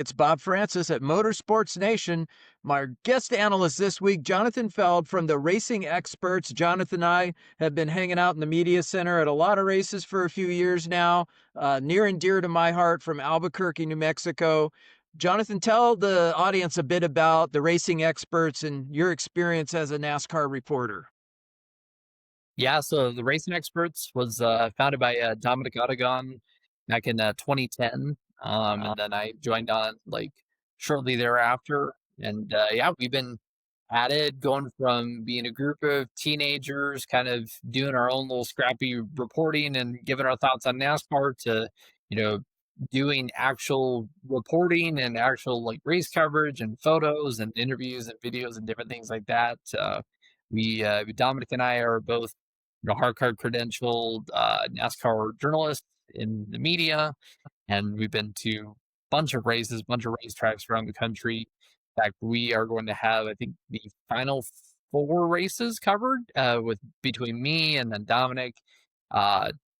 It's Bob Francis at Motorsports Nation. My guest analyst this week, Jonathan Fjeld from the Racing Experts. Jonathan and I have been hanging out in the media center at a lot of races for a few years now, near and dear to my heart from Albuquerque, New Mexico. Jonathan, tell the audience a bit about the Racing Experts and your experience as a NASCAR reporter. Yeah, so the Racing Experts was founded by Dominic Odegon back in 2010, and then I joined on like shortly thereafter. And yeah, we've been at it, going from being a group of teenagers, kind of doing our own little scrappy reporting and giving our thoughts on NASCAR to, you know, doing actual reporting and actual like race coverage and photos and interviews and videos and different things like that. Dominic and I are both hard card credentialed NASCAR journalists in the media, and we've been to a bunch of races, bunch of racetracks around the country. In fact, we are going to have, I think, the final 4 races covered with between me and then Dominic,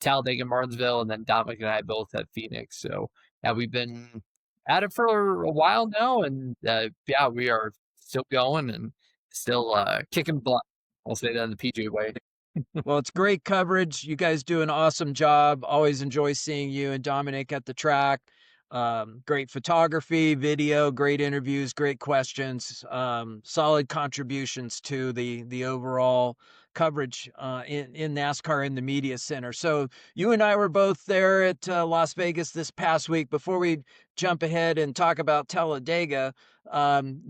Talladega, Martinsville, and then Dominic and I both at Phoenix. So yeah, we've been at it for a while now, and yeah, we are still going and still kicking butt. I'll say that in the PJ way. Well, it's great coverage. You guys do an awesome job. Always enjoy seeing you and Dominic at the track. Great photography, video, great interviews, great questions, solid contributions to the overall coverage in NASCAR in the media center. So you and I were both there at Las Vegas this past week. Before we jump ahead and talk about Talladega,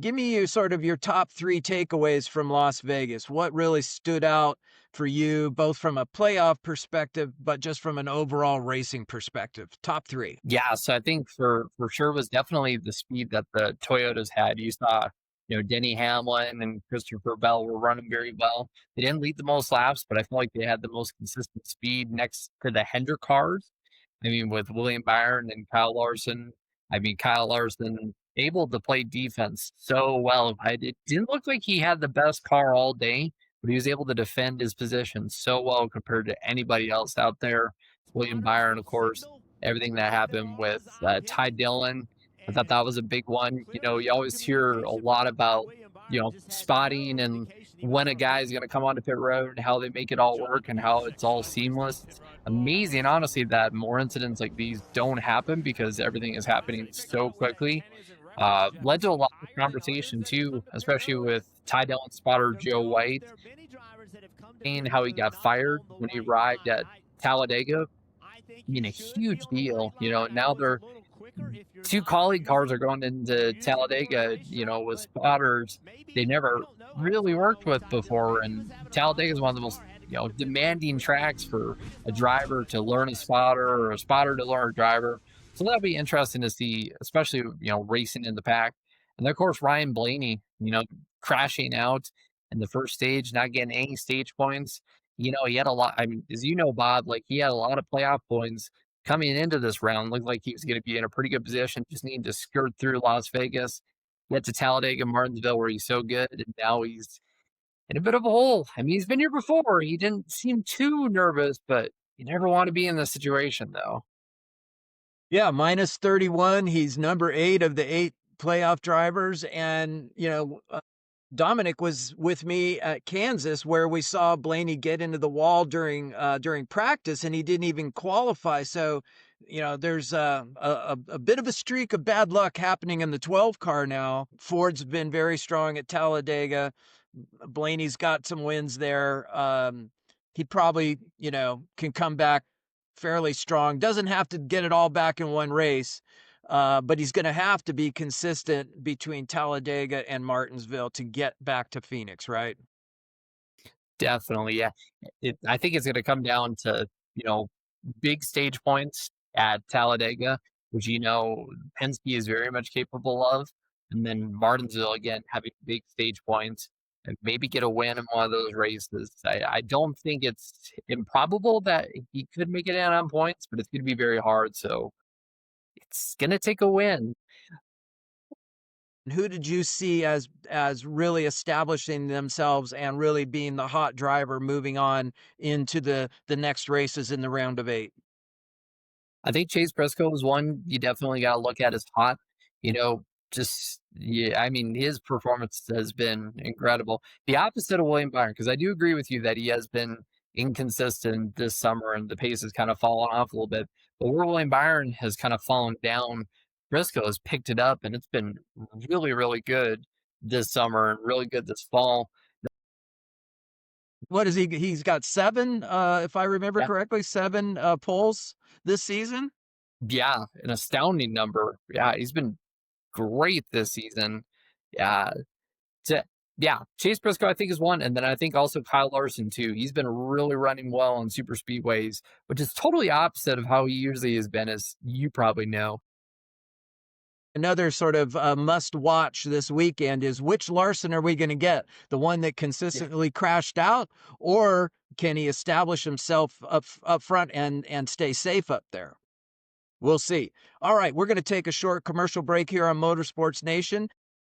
give me your top 3 takeaways from Las Vegas. What really stood out for you, both from a playoff perspective, but just from an overall racing perspective? Top 3. Yeah, so I think for sure was definitely the speed that the Toyotas had. You saw, Denny Hamlin and Christopher Bell were running very well. They didn't lead the most laps, but I feel like they had the most consistent speed next to the Hendrick cars. I mean, with William Byron and Kyle Larson. I mean, Kyle Larson able to play defense so well. It didn't look like he had the best car all day, but he was able to defend his position so well compared to anybody else out there. William Byron, of course, everything that happened with Ty Dillon. I thought that was a big one. You always hear a lot about, spotting and when a guy's going to come onto pit road and how they make it all work and how it's all seamless. It's amazing, honestly, that more incidents like these don't happen because everything is happening so quickly. Led to a lot of conversation, too, especially with Ty Dillon spotter Joe White, and how he got fired when he arrived at Talladega. I mean, a huge deal. Now they're 2 colleague cars are going into Talladega, with spotters they never really worked with before. And Talladega is one of the most, demanding tracks for a driver to learn a spotter or a spotter to learn a driver. So that'll be interesting to see, especially, racing in the pack. And then, of course, Ryan Blaney, crashing out in the first stage, not getting any stage points. He had a lot. I mean, as you know, Bob, like he had a lot of playoff points coming into this round. Looked like he was going to be in a pretty good position, just needing to skirt through Las Vegas, get to Talladega, Martinsville, where he's so good, and now he's in a bit of a hole. I mean, he's been here before. He didn't seem too nervous, but you never want to be in this situation, though. Yeah, minus 31. He's number 8 of the 8 playoff drivers. And, Dominic was with me at Kansas where we saw Blaney get into the wall during practice, and he didn't even qualify. So, there's a bit of a streak of bad luck happening in the 12 car now. Ford's been very strong at Talladega. Blaney's got some wins there. He probably, can come back fairly strong. Doesn't have to get it all back in one race. But he's going to have to be consistent between Talladega and Martinsville to get back to Phoenix, right? Definitely, yeah. I think it's going to come down to, big stage points at Talladega, which, Penske is very much capable of. And then Martinsville, again, having big stage points and maybe get a win in one of those races. I don't think it's improbable that he could make it in on points, but it's going to be very hard. So it's going to take a win. Who did you see as really establishing themselves and really being the hot driver moving on into the next races in the round of 8? I think Chase Briscoe is one you definitely got to look at as hot. you know, just yeah, I mean, his performance has been incredible. The opposite of William Byron, because I do agree with you that he has been inconsistent this summer and the pace has kind of fallen off a little bit. But where William Byron has kind of fallen down, Briscoe has picked it up and it's been really, really good this summer and really good this fall. What is he? He's got seven, if I remember Yeah, correctly, seven poles this season. yeah, an astounding number. Yeah, he's been great this season. Yeah, to yeah, Chase Briscoe, I think, is one, and then I think also Kyle Larson too. He's been really running well on super speedways, which is totally opposite of how he usually has been, as you probably know. Another sort of must watch this weekend is which Larson are we going to get? The one that Yeah. consistently crashed out, or can he establish himself up front and stay safe up there? We'll see. All right, we're going to take a short commercial break here on Motorsports Nation.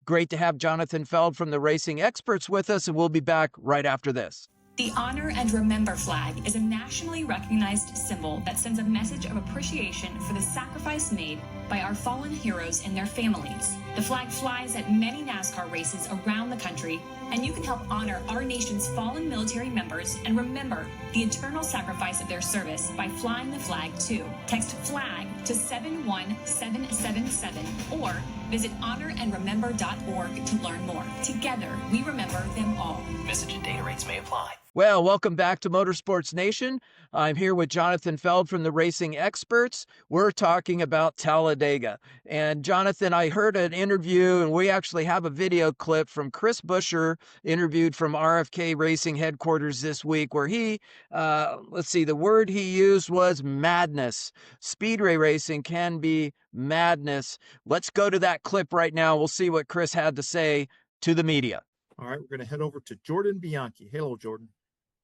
Great to have Jonathan Fjeld from the Racing Experts with us, and we'll be back right after this. The Honor and Remember flag is a nationally recognized symbol that sends a message of appreciation for the sacrifice made by our fallen heroes and their families. The flag flies at many NASCAR races around the country, and you can help honor our nation's fallen military members and remember the eternal sacrifice of their service by flying the flag too. Text FLAG to 71777 or visit honorandremember.org to learn more. Together, we remember them all. Message and data rates may apply. Well, welcome back to Motorsports Nation. I'm here with Jonathan Fjeld from the Racing Experts. We're talking about Talladega. And Jonathan, I heard an interview, and we actually have a video clip from Chris Buescher, interviewed from RFK Racing headquarters this week, where he, let's see, the word he used was madness. Speedway racing can be madness. Let's go to that clip right now. We'll see what Chris had to say to the media. All right, we're going to head over to Jordan Bianchi. Hello, Jordan.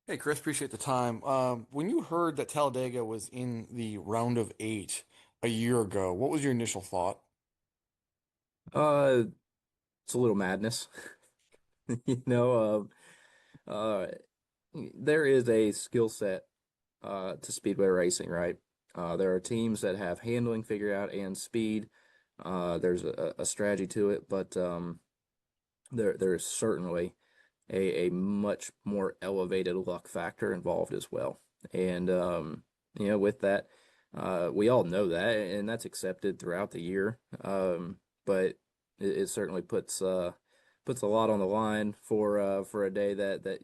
Hey, Chris, appreciate the time. When you heard that Talladega was in the round of 8 a year ago, what was your initial thought? Uh, it's a little madness. You know, there is a skill set to speedway racing, right? There are teams that have handling figured out and speed. There's a strategy to it, but there is certainly a much more elevated luck factor involved as well. And with that, we all know that, and that's accepted throughout the year. But it certainly puts a lot on the line for a day that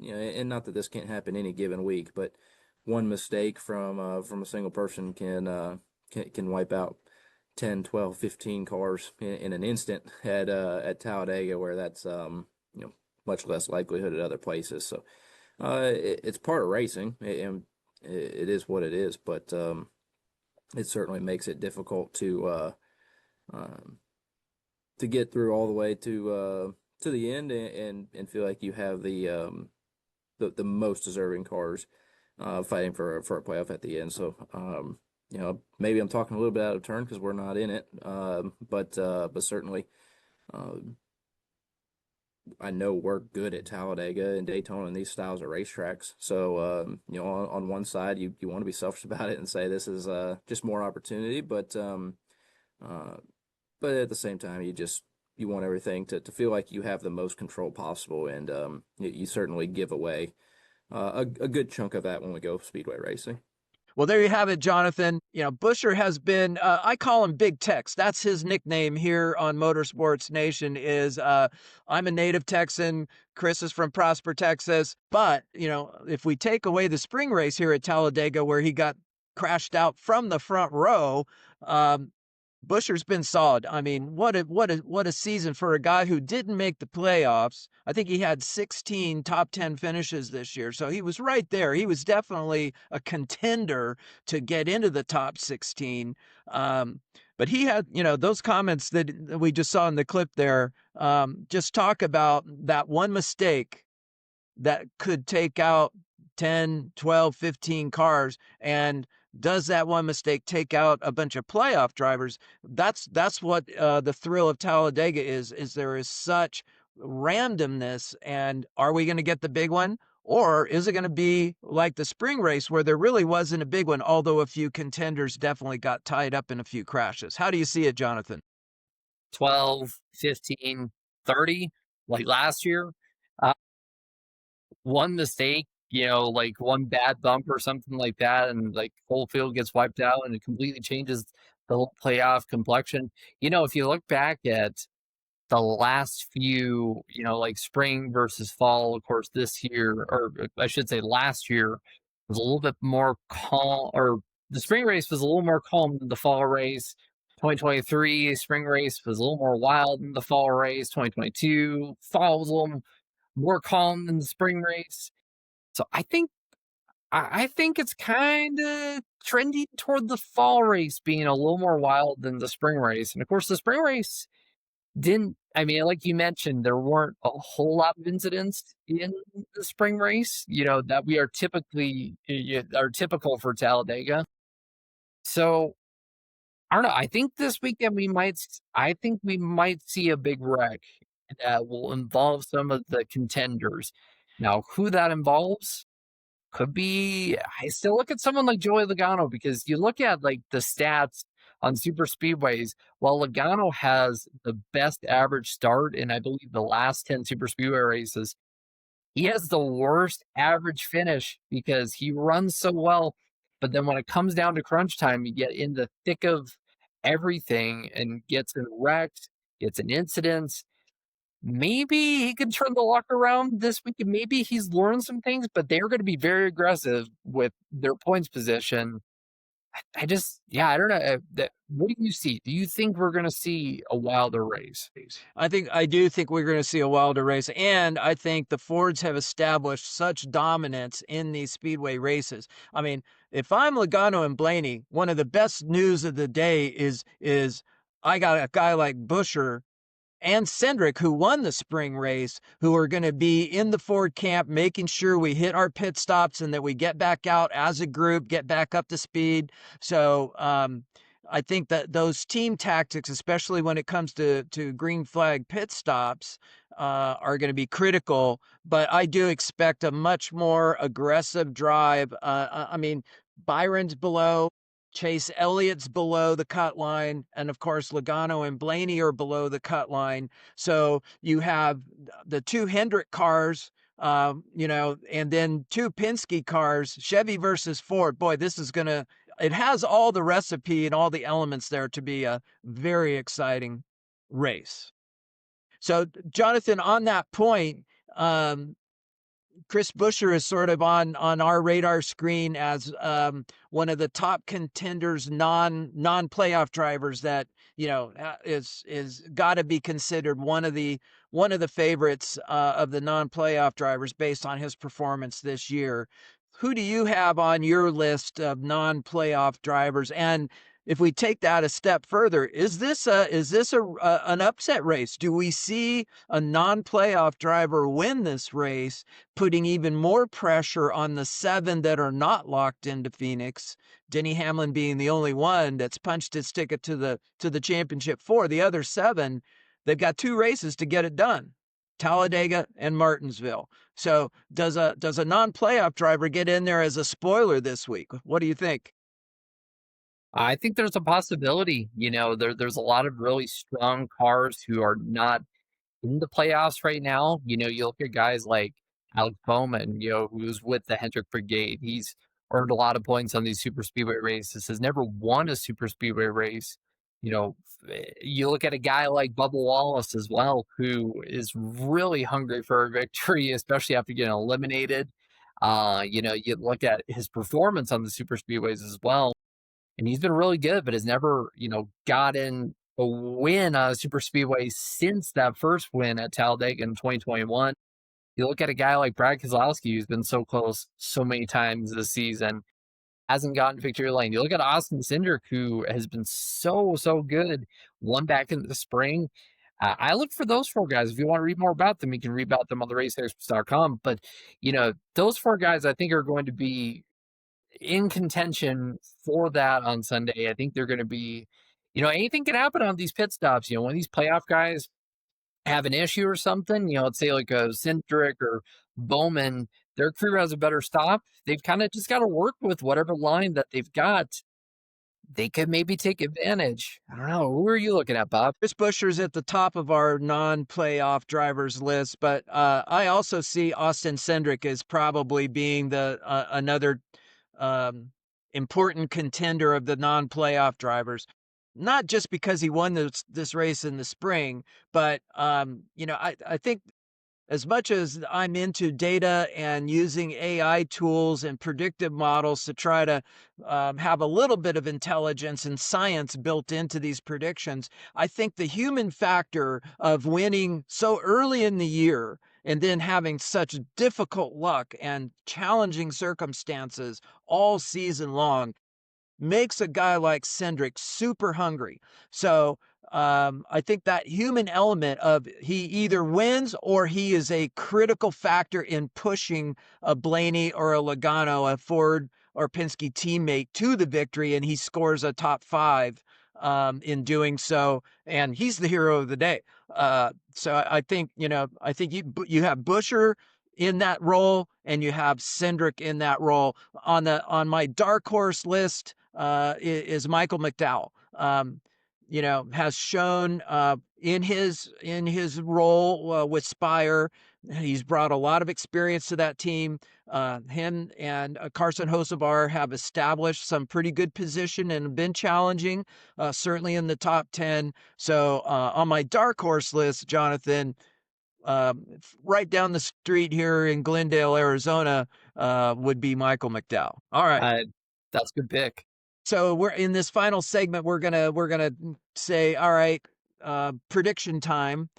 and not that this can't happen any given week, but one mistake from a single person can wipe out 10, 12, 15 cars in an instant at Talladega, where that's much less likelihood at other places. So it's part of racing, and it is what it is. But it certainly makes it difficult to get through all the way to the end and feel like you have the most deserving cars fighting for a playoff at the end. So maybe I'm talking a little bit out of turn because we're not in it, but certainly I know we're good at Talladega and Daytona and these styles of racetracks. So on one side you want to be selfish about it and say this is just more opportunity, but at the same time you want everything to feel like you have the most control possible, and you certainly give away a good chunk of that when we go speedway racing. Well, there you have it, Jonathan. Buescher has been, I call him Big Tex. That's his nickname here on Motorsports Nation is, I'm a native Texan. Chris is from Prosper, Texas. But, if we take away the spring race here at Talladega where he got crashed out from the front row, Buescher's been solid. I mean, what a season for a guy who didn't make the playoffs. I think he had 16 top 10 finishes this year. So he was right there. He was definitely a contender to get into the top 16. But he had, those comments that we just saw in the clip there, just talk about that one mistake that could take out 10, 12, 15 cars, and does that one mistake take out a bunch of playoff drivers? That's what the thrill of Talladega is there is such randomness. And are we going to get the big one? Or is it going to be like the spring race where there really wasn't a big one, although a few contenders definitely got tied up in a few crashes? How do you see it, Jonathan? 12, 15, 30, like last year. Uh, one mistake, like one bad bump or something like that, and like whole field gets wiped out and it completely changes the whole playoff complexion. If you look back at the last few, like spring versus fall, of course, this year, or I should say last year, was a little bit more calm, or the spring race was a little more calm than the fall race. 2023 spring race was a little more wild than the fall race. 2022 fall was a little more calm than the spring race. So I think it's kind of trending toward the fall race being a little more wild than the spring race. And of course, the spring race like you mentioned, there weren't a whole lot of incidents in the spring race, that we are typical for Talladega. So I don't know. I think this weekend I think we might see a big wreck that will involve some of the contenders. Now, who that involves could be, I still look at someone like Joey Logano, because you look at like the stats on super speedways. While Logano has the best average start in, I believe, the last 10 super speedway races, he has the worst average finish because he runs so well. But then when it comes down to crunch time, you get in the thick of everything and gets in wrecks, gets in incidents. Maybe he could turn the luck around this week, and maybe he's learned some things, but they're going to be very aggressive with their points position. I don't know. What do you see? Do you think we're going to see a wilder race? I do think we're going to see a wilder race, and I think the Fords have established such dominance in these speedway races. I mean, if I'm Logano and Blaney, one of the best news of the day is I got a guy like Buescher and Cindric, who won the spring race, who are going to be in the Ford camp, making sure we hit our pit stops and that we get back out as a group, get back up to speed. So I think that those team tactics, especially when it comes to green flag pit stops, are going to be critical. But I do expect a much more aggressive drive. I mean, Byron's below. Chase Elliott's below the cut line, and of course Logano and Blaney are below the cut line. So you have the two Hendrick cars, and then two Penske cars, Chevy versus Ford. Boy, it has all the recipe and all the elements there to be a very exciting race. So, Jonathan, on that point, Chris Buescher is sort of on our radar screen as one of the top contenders, non-playoff drivers that is got to be considered one of the favorites of the non-playoff drivers based on his performance this year. Who do you have on your list of non-playoff drivers? And if we take that a step further, is this an upset race? Do we see a non-playoff driver win this race, putting even more pressure on the 7 that are not locked into Phoenix? Denny Hamlin being the only one that's punched his ticket to the championship 4. The other 7, they've got 2 races to get it done: Talladega and Martinsville. So does a non-playoff driver get in there as a spoiler this week? What do you think? I think there's a possibility. There's a lot of really strong cars who are not in the playoffs right now. You look at guys like Alex Bowman, who's with the Hendrick Brigade. He's earned a lot of points on these super speedway races, has never won a super speedway race. You look at a guy like Bubba Wallace as well, who is really hungry for a victory, especially after getting eliminated. You look at his performance on the super speedways as well, and he's been really good, but has never, gotten a win on a super speedway since that first win at Talladega in 2021. You look at a guy like Brad Keselowski, who's been so close so many times this season, hasn't gotten victory lane. You look at Austin Cindric, who has been so good, won back in the spring. I look for those 4 guys. If you want to read more about them, you can read about them on the raceexperts.com. But, those 4 guys I think are going to be in contention for that on Sunday. I think they're going to be, anything can happen on these pit stops. When these playoff guys have an issue or something, let's say like a Cindric or Bowman, their crew has a better stop. They've kind of just got to work with whatever line that they've got. they could maybe take advantage. I don't know. Who are you looking at, Bob? Chris Buescher's at the top of our non-playoff drivers list, but I also see Austin Cindric as probably being the another important contender of the non-playoff drivers. Not just because he won this race in the spring, but I think as much as I'm into data and using AI tools and predictive models to try to have a little bit of intelligence and science built into these predictions, I think the human factor of winning so early in the year and then having such difficult luck and challenging circumstances all season long makes a guy like Cindric super hungry. So I think that human element of he either wins or he is a critical factor in pushing a Blaney or a Logano, a Ford or Penske teammate to the victory, and he scores a top 5 in doing so, and he's the hero of the day. So I think you have Buescher in that role, and you have Cindric in that role. On my dark horse list is Michael McDowell. Has shown in his role with Spire, he's brought a lot of experience to that team. Him and Carson Hocevar have established some pretty good position and been challenging, certainly in the top 10. So on my dark horse list, Jonathan, right down the street here in Glendale, Arizona, would be Michael McDowell. All right. That's a good pick. So we're in this final segment. We're gonna say, all right, prediction time.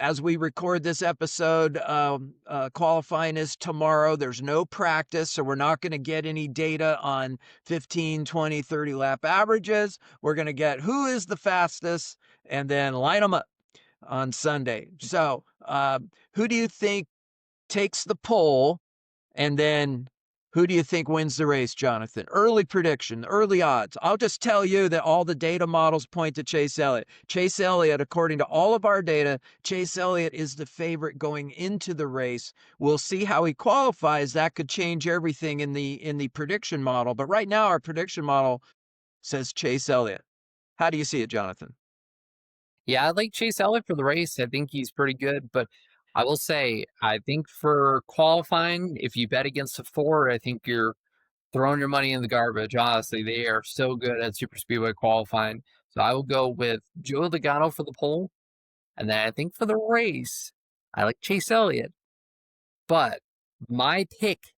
As we record this episode, qualifying is tomorrow. There's no practice, so we're not going to get any data on 15, 20, 30 lap averages. We're going to get who is the fastest and then line them up on Sunday. So who do you think takes the pole, and then who do you think wins the race, Jonathan? Early prediction, early odds. I'll just tell you that all the data models point to Chase Elliott. Chase Elliott, according to all of our data, Chase Elliott is the favorite going into the race. We'll see how he qualifies. That could change everything in the prediction model. But right now, our prediction model says Chase Elliott. How do you see it, Jonathan? Yeah, I like Chase Elliott for the race. I think he's pretty good, but I will say, I think for qualifying, if you bet against a Ford, I think you're throwing your money in the garbage. Honestly, they are so good at Superspeedway qualifying. So I will go with Joey Logano for the pole. And then I think for the race, I like Chase Elliott. But my pick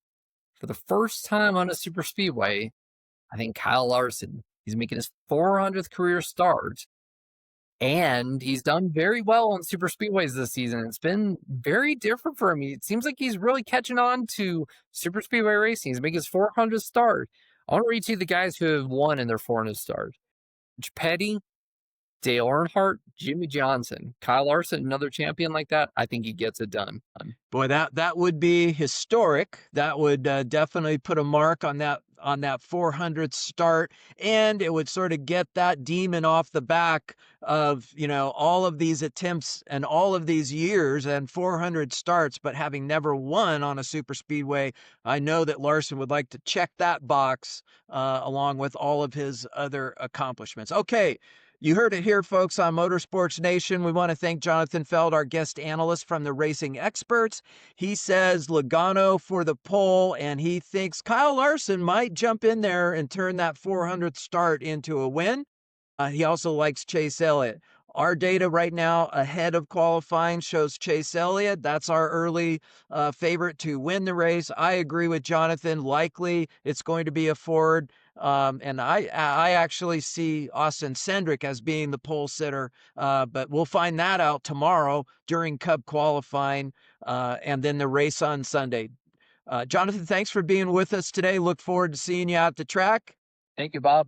for the first time on a Superspeedway, I think Kyle Larson. He's making his 400th career start. And he's done very well on super speedways this season. It's been very different for him. It seems like he's really catching on to super speedway racing. He's making his 400th start. I want to read to you the guys who have won in their 400th start. Rich Petty, Dale Earnhardt, Jimmy Johnson, Kyle Larson, another champion like that. I think he gets it done. Boy, that would be historic. That would definitely put a mark on that 400th start, and it would sort of get that demon off the back of all of these attempts and all of these years and 400 starts, but having never won on a super speedway. I know that Larson would like to check that box along with all of his other accomplishments. Okay. You heard it here, folks, on Motorsports Nation. We want to thank Jonathan Fjeld, our guest analyst from the Racing Experts. He says Logano for the pole, and he thinks Kyle Larson might jump in there and turn that 400th start into a win. He also likes Chase Elliott. Our data right now ahead of qualifying shows Chase Elliott. That's our early favorite to win the race. I agree with Jonathan. Likely it's going to be a Ford. And I actually see Austin Cindric as being the pole sitter, but we'll find that out tomorrow during Cup qualifying and then the race on Sunday. Jonathan, thanks for being with us today. Look forward to seeing you out the track. Thank you, Bob.